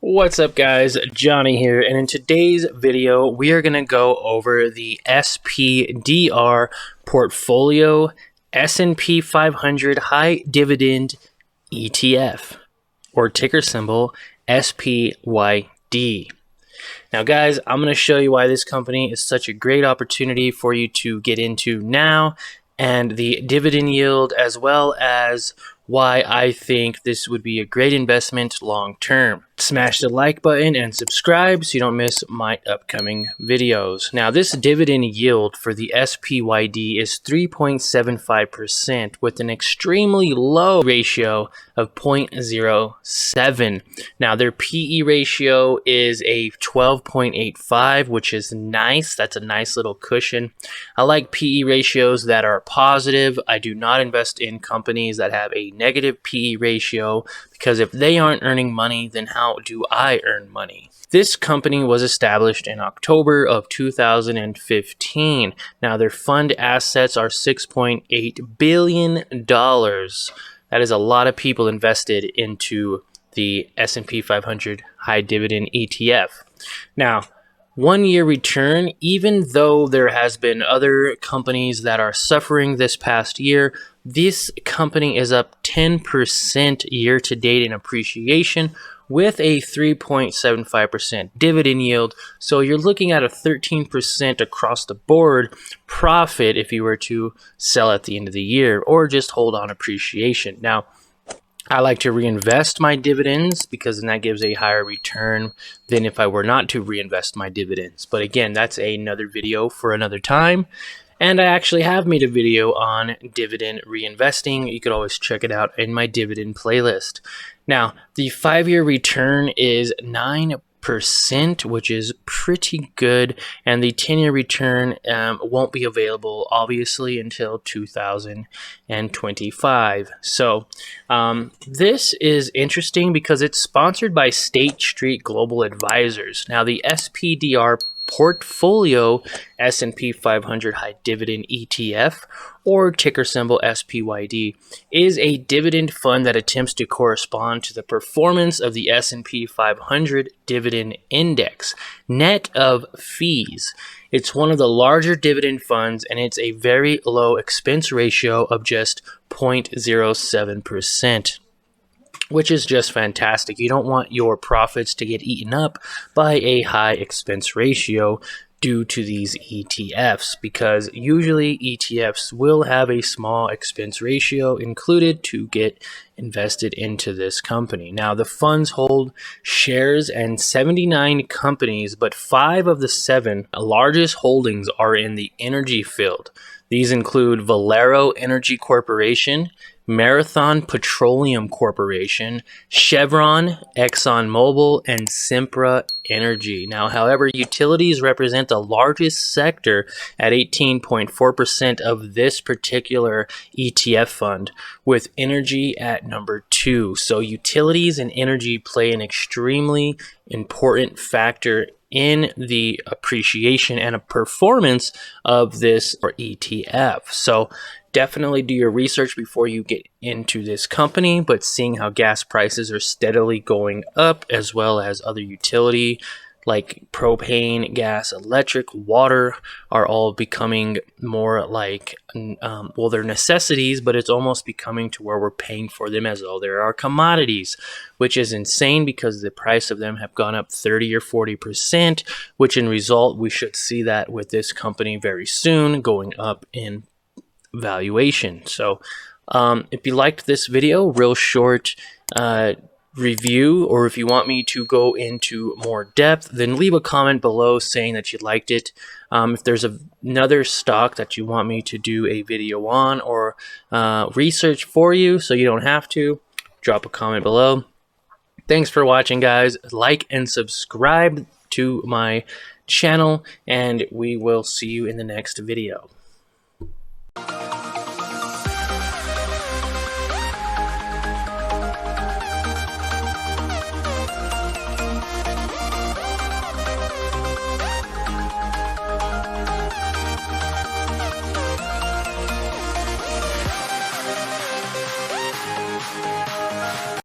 What's up guys, Johnny here, and in today's video we are going to go over the SPDR Portfolio S&P 500 High Dividend ETF, or ticker symbol SPYD. Now guys, I'm going to show you why this company is such a great opportunity for you to get into now, and the dividend yield, as well as why I think this would be a great investment long term. Smash the like button and subscribe so you don't miss my upcoming videos. Now, this dividend yield for the SPYD is 3.75% with an extremely low ratio of 0.07. Now, their PE ratio is a 12.85, which is nice. That's a nice little cushion. I like PE ratios that are positive. I do not invest in companies that have a negative PE ratio, because if they aren't earning money, then how do I earn money? This company was established in October of 2015. Now, their fund assets are $6.8 billion. That is a lot of people invested into the S&P 500 High Dividend ETF. Now, 1 year return, even though there has been other companies that are suffering this past year, this company is up 10% year to date in appreciation with a 3.75% dividend yield. So you're looking at a 13% across the board profit if you were to sell at the end of the year or just hold on appreciation. Now, I like to reinvest my dividends because then that gives a higher return than if I were not to reinvest my dividends. But again, that's another video for another time. And I actually have made a video on dividend reinvesting. You could always check it out in my dividend playlist. Now, the 5-year return is 9%, which is pretty good, and the 10-year return won't be available obviously until 2025. So this is interesting because it's sponsored by State Street Global Advisors. Now, the SPDR Portfolio S&P 500 High Dividend ETF, or ticker symbol SPYD, is a dividend fund that attempts to correspond to the performance of the S&P 500 Dividend Index, net of fees. It's one of the larger dividend funds, and it's a very low expense ratio of just 0.07%. which is just fantastic. You don't want your profits to get eaten up by a high expense ratio due to these ETFs, because usually ETFs will have a small expense ratio included to get invested into this company. Now, the funds hold shares in 79 companies, but 5 of the 7 largest holdings are in the energy field. These include Valero Energy Corporation, Marathon Petroleum Corporation, Chevron, ExxonMobil, and Sempra Energy. Now, however, utilities represent the largest sector at 18.4% of this particular ETF fund, with energy at number 2. So utilities and energy play an extremely important factor in the appreciation and a performance of this ETF. So definitely do your research before you get into this company, but seeing how gas prices are steadily going up, as well as other utility like propane, gas, electric, water, are all becoming more like, well, they're necessities, but it's almost becoming to where we're paying for them as though there are commodities, which is insane because the price of them have gone up 30 or 40%, which in result, we should see that with this company very soon going up in valuation. So if you liked this video, real short review, or if you want me to go into more depth, then leave a comment below saying that you liked it. If there's another stock that you want me to do a video on or research for you so you don't have to, drop a comment below. Thanks for watching, guys. Like and subscribe to my channel, and we will see you in the next video.